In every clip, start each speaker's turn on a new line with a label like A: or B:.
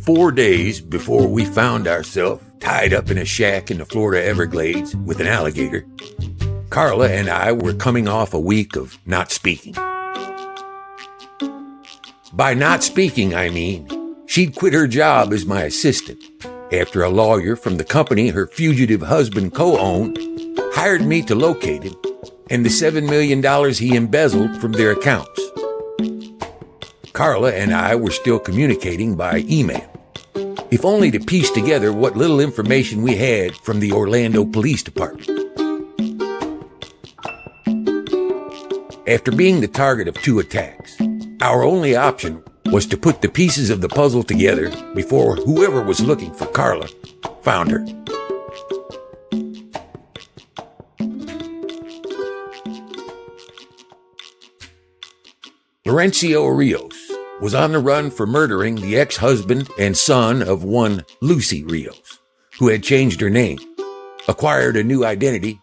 A: 4 days before we found ourselves tied up in a shack in the Florida Everglades with an alligator, Carla and I were coming off a week of not speaking. By not speaking, I mean she'd quit her job as my assistant after a lawyer from the company her fugitive husband co-owned hired me to locate him and the $7 million he embezzled from their accounts. Carla and I were still communicating by email, if only to piece together what little information we had from the Orlando Police Department. After being the target of 2 attacks, our only option was to put the pieces of the puzzle together before whoever was looking for Carla found her. Laurencio Rios was on the run for murdering the ex-husband and son of one Lucy Rios, who had changed her name, acquired a new identity,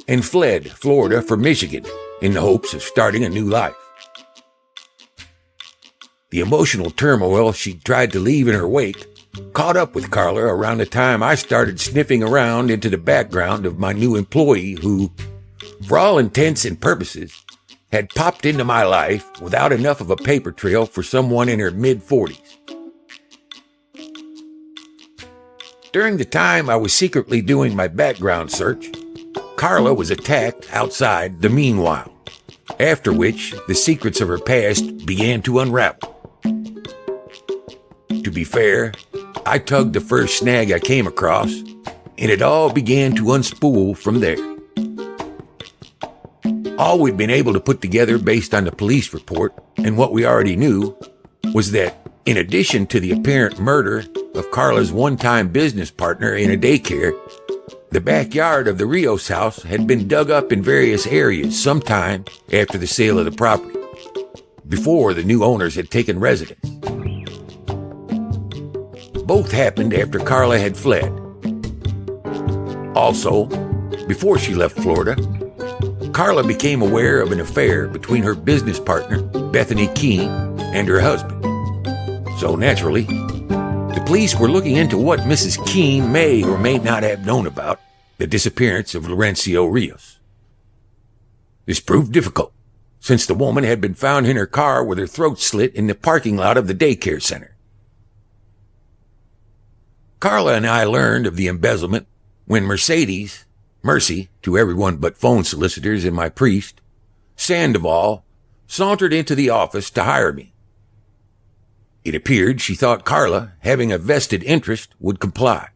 A: and fled Florida for Michigan in the hopes of starting a new life. The emotional turmoil she tried to leave in her wake caught up with Carla around the time I started sniffing around into the background of my new employee who, for all intents and purposes, had popped into my life without enough of a paper trail for someone in her mid-40s. During the time I was secretly doing my background search, Carla was attacked outside the meanwhile, after which the secrets of her past began to unravel. To be fair, I tugged the first snag I came across, and it all began to unspool from there. All we'd been able to put together based on the police report and what we already knew was that, in addition to the apparent murder of Carla's one-time business partner in a daycare, the backyard of the Rios house had been dug up in various areas sometime after the sale of the property, before the new owners had taken residence. Both happened after Carla had fled. Also, before she left Florida, Carla became aware of an affair between her business partner, Bethany Keene, and her husband. So naturally, the police were looking into what Mrs. Keene may or may not have known about the disappearance of Laurencio Rios. This proved difficult, since the woman had been found in her car with her throat slit in the parking lot of the daycare center. Carla and I learned of the embezzlement when Mercy, to everyone but phone solicitors and my priest, Sandoval, sauntered into the office to hire me. It appeared she thought Carla, having a vested interest, would comply.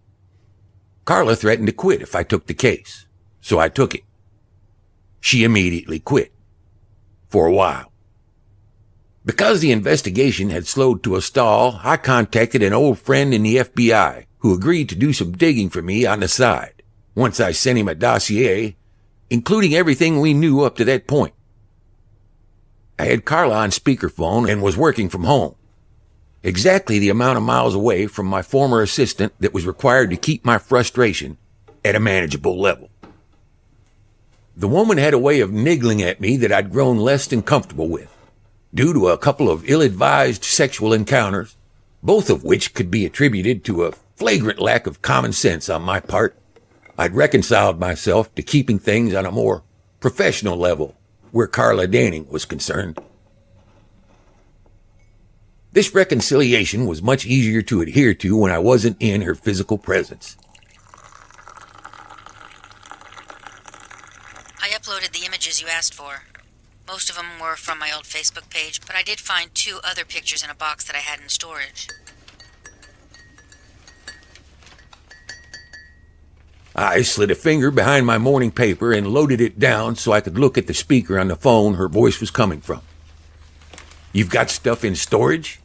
A: Carla threatened to quit if I took the case, so I took it. She immediately quit. For a while. Because the investigation had slowed to a stall, I contacted an old friend in the FBI who agreed to do some digging for me on the side. Once I sent him a dossier, including everything we knew up to that point. I had Carla on speakerphone and was working from home, exactly the amount of miles away from my former assistant that was required to keep my frustration at a manageable level. The woman had a way of niggling at me that I'd grown less than comfortable with, due to a couple of ill-advised sexual encounters, both of which could be attributed to a flagrant lack of common sense on my part. I'd reconciled myself to keeping things on a more professional level where Carla Danning was concerned. This reconciliation was much easier to adhere to when I wasn't in her physical presence.
B: I uploaded the images you asked for. Most of them were from my old Facebook page, but I did find 2 other pictures in a box that I had in storage.
A: I slid a finger behind my morning paper and loaded it down so I could look at the speaker on the phone her voice was coming from. You've got stuff in storage?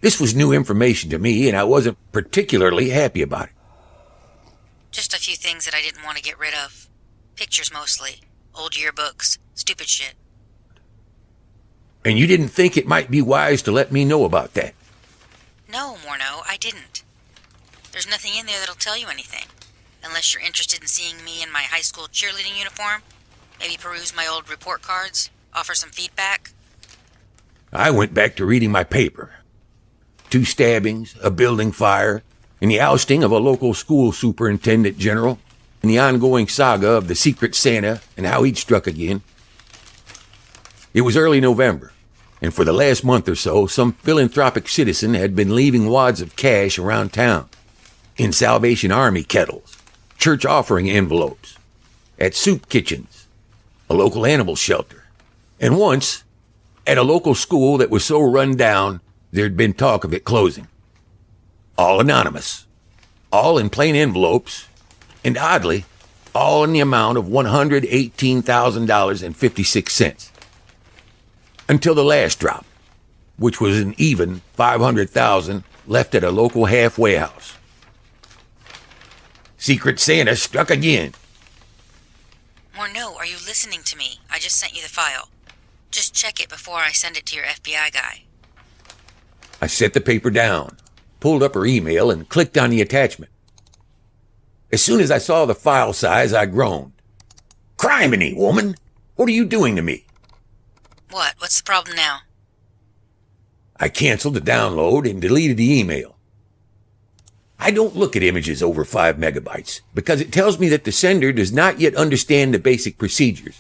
A: This was new information to me, and I wasn't particularly happy about it.
B: Just a few things that I didn't want to get rid of. Pictures mostly. Old yearbooks. Stupid shit.
A: And you didn't think it might be wise to let me know about that?
B: No, Morno, I didn't. There's nothing in there that'll tell you anything. Unless you're interested in seeing me in my high school cheerleading uniform. Maybe peruse my old report cards. Offer some feedback.
A: I went back to reading my paper. 2 stabbings, a building fire, and the ousting of a local school superintendent general, and the ongoing saga of the Secret Santa and how he'd struck again. It was early November, and for the last month or so, some philanthropic citizen had been leaving wads of cash around town, in Salvation Army kettles, church offering envelopes, at soup kitchens, a local animal shelter, and once at a local school that was so run down there'd been talk of it closing. All anonymous, all in plain envelopes, and oddly, all in the amount of $118,056. Until the last drop, which was an even $500,000 left at a local halfway house. Secret Santa struck again.
B: Morneau, are you listening to me? I just sent you the file. Just check it before I send it to your FBI guy.
A: I set the paper down, pulled up her email, and clicked on the attachment. As soon as I saw the file size, I groaned. Criminy, woman! What are you doing to me?
B: What? What's the problem now?
A: I canceled the download and deleted the email. I don't look at images over 5 megabytes because it tells me that the sender does not yet understand the basic procedures.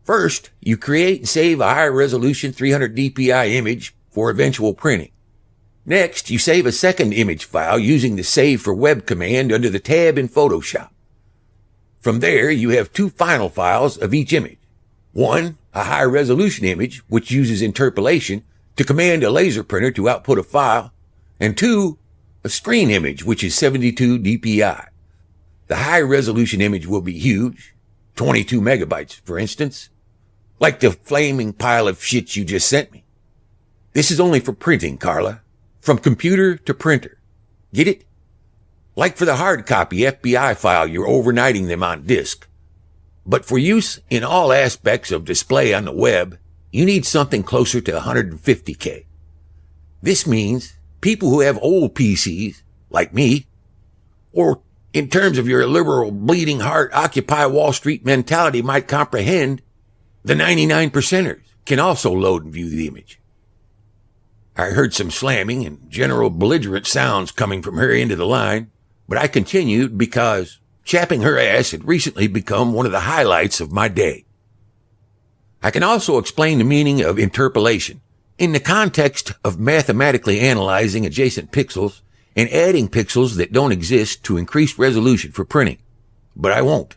A: First, you create and save a high-resolution 300 dpi image for eventual printing. Next, you save a second image file using the Save for Web command under the tab in Photoshop. From there, you have 2 final files of each image. One, a high-resolution image, which uses interpolation to command a laser printer to output a file, and 2, a screen image, which is 72 dpi. The high-resolution image will be huge, 22 megabytes, for instance, like the flaming pile of shit you just sent me. This is only for printing, Carla. From computer to printer. Get it? Like for the hard copy FBI file, you're overnighting them on disk. But for use in all aspects of display on the web, you need something closer to 150K. This means people who have old PCs, like me, or in terms of your liberal, bleeding heart, Occupy Wall Street mentality might comprehend, the 99%ers can also load and view the image. I heard some slamming and general belligerent sounds coming from her end of the line, but I continued because chapping her ass had recently become one of the highlights of my day. I can also explain the meaning of interpolation in the context of mathematically analyzing adjacent pixels and adding pixels that don't exist to increase resolution for printing, but I won't.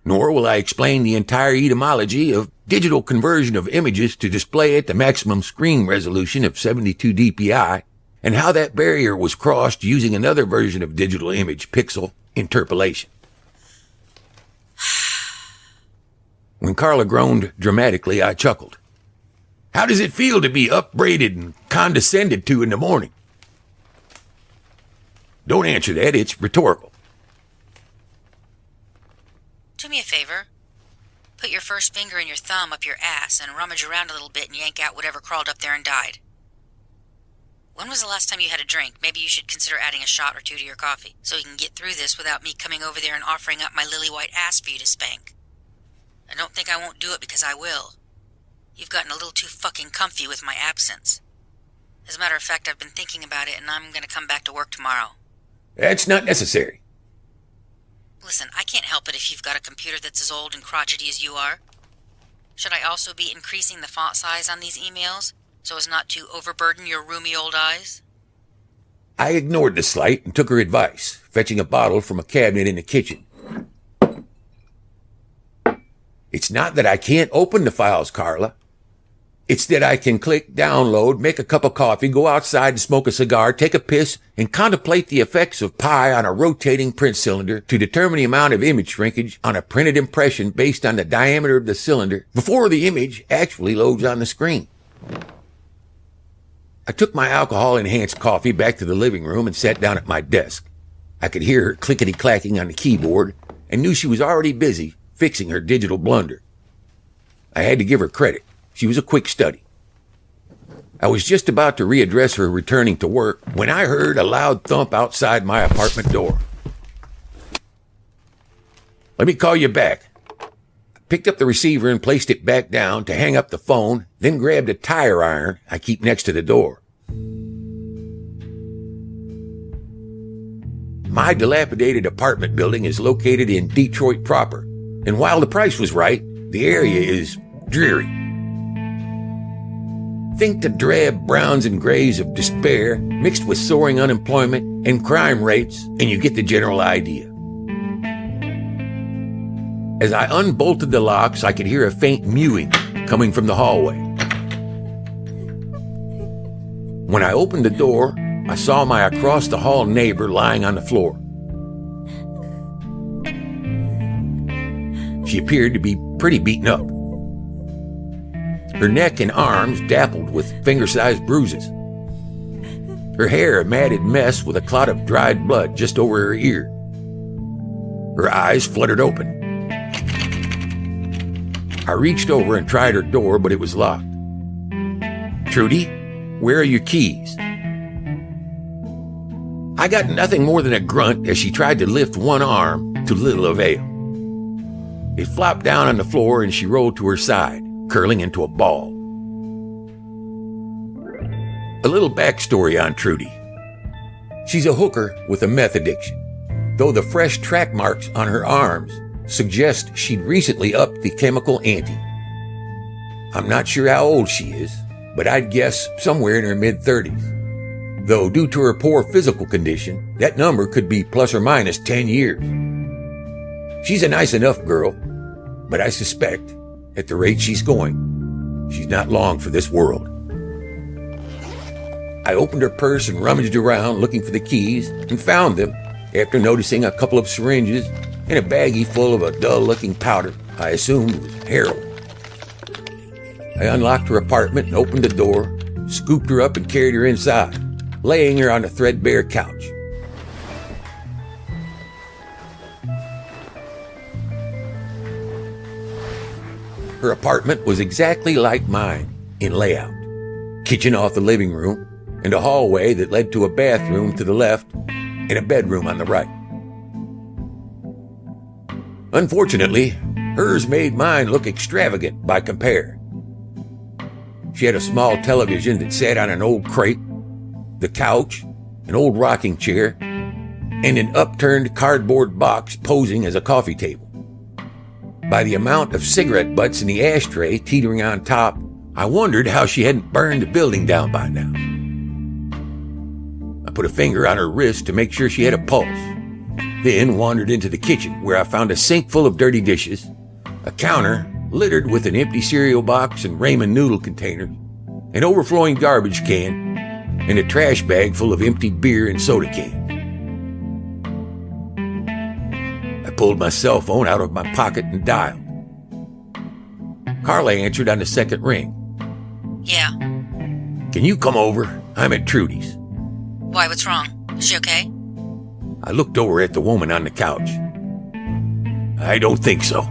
A: Nor will I explain the entire etymology of digital conversion of images to display at the maximum screen resolution of 72 dpi, and how that barrier was crossed using another version of digital image pixel interpolation. When Carla groaned dramatically, I chuckled. How does it feel to be upbraided and condescended to in the morning? Don't answer that, it's rhetorical.
B: Do me a favor. Put your first finger and your thumb up your ass and rummage around a little bit and yank out whatever crawled up there and died. When was the last time you had a drink? Maybe you should consider adding a shot or 2 to your coffee, so you can get through this without me coming over there and offering up my lily white ass for you to spank. I don't think I won't do it because I will. You've gotten a little too fucking comfy with my absence. As a matter of fact, I've been thinking about it and I'm gonna come back to work tomorrow.
A: That's not necessary.
B: Listen, I can't help it if you've got a computer that's as old and crotchety as you are. Should I also be increasing the font size on these emails so as not to overburden your roomy old eyes?
A: I ignored the slight and took her advice, fetching a bottle from a cabinet in the kitchen. It's not that I can't open the files, Carla. It's that I can click download, make a cup of coffee, go outside and smoke a cigar, take a piss, and contemplate the effects of pi on a rotating print cylinder to determine the amount of image shrinkage on a printed impression based on the diameter of the cylinder before the image actually loads on the screen. I took my alcohol-enhanced coffee back to the living room and sat down at my desk. I could hear her clickety-clacking on the keyboard and knew she was already busy fixing her digital blunder. I had to give her credit. She was a quick study. I was just about to readdress her returning to work when I heard a loud thump outside my apartment door. Let me call you back. I picked up the receiver and placed it back down to hang up the phone, then grabbed a tire iron I keep next to the door. My dilapidated apartment building is located in Detroit proper, and while the price was right, the area is dreary. Think the drab browns and grays of despair mixed with soaring unemployment and crime rates, and you get the general idea. As I unbolted the locks, I could hear a faint mewing coming from the hallway. When I opened the door, I saw my across-the-hall neighbor lying on the floor. She appeared to be pretty beaten up. Her neck and arms dappled with finger-sized bruises. Her hair a matted mess with a clot of dried blood just over her ear. Her eyes fluttered open. I reached over and tried her door, but it was locked. "Trudi, where are your keys?" I got nothing more than a grunt as she tried to lift one arm to little avail. It flopped down on the floor and she rolled to her side, curling into a ball. A little backstory on Trudi. She's a hooker with a meth addiction, though the fresh track marks on her arms suggest she'd recently upped the chemical ante. I'm not sure how old she is, but I'd guess somewhere in her mid-30s. Though due to her poor physical condition, that number could be plus or minus 10 years. She's a nice enough girl, but I suspect, at the rate she's going, she's not long for this world. I opened her purse and rummaged around looking for the keys and found them after noticing a couple of syringes and a baggie full of a dull-looking powder I assumed was heroin. I unlocked her apartment and opened the door, scooped her up and carried her inside, laying her on a threadbare couch. Her apartment was exactly like mine in layout. Kitchen off the living room, and a hallway that led to a bathroom to the left and a bedroom on the right. Unfortunately, hers made mine look extravagant by compare. She had a small television that sat on an old crate, the couch, an old rocking chair, and an upturned cardboard box posing as a coffee table. By the amount of cigarette butts in the ashtray teetering on top, I wondered how she hadn't burned the building down by now. I put a finger on her wrist to make sure she had a pulse, then wandered into the kitchen where I found a sink full of dirty dishes, a counter littered with an empty cereal box and ramen noodle containers, an overflowing garbage can, and a trash bag full of empty beer and soda cans. I pulled my cell phone out of my pocket and dialed. Carla answered on the second ring.
B: "Yeah.
A: "Can you come over? I'm at Trudi's."
B: Why, what's wrong? Is she okay?"
A: I looked over at the woman on the couch. "I don't think so."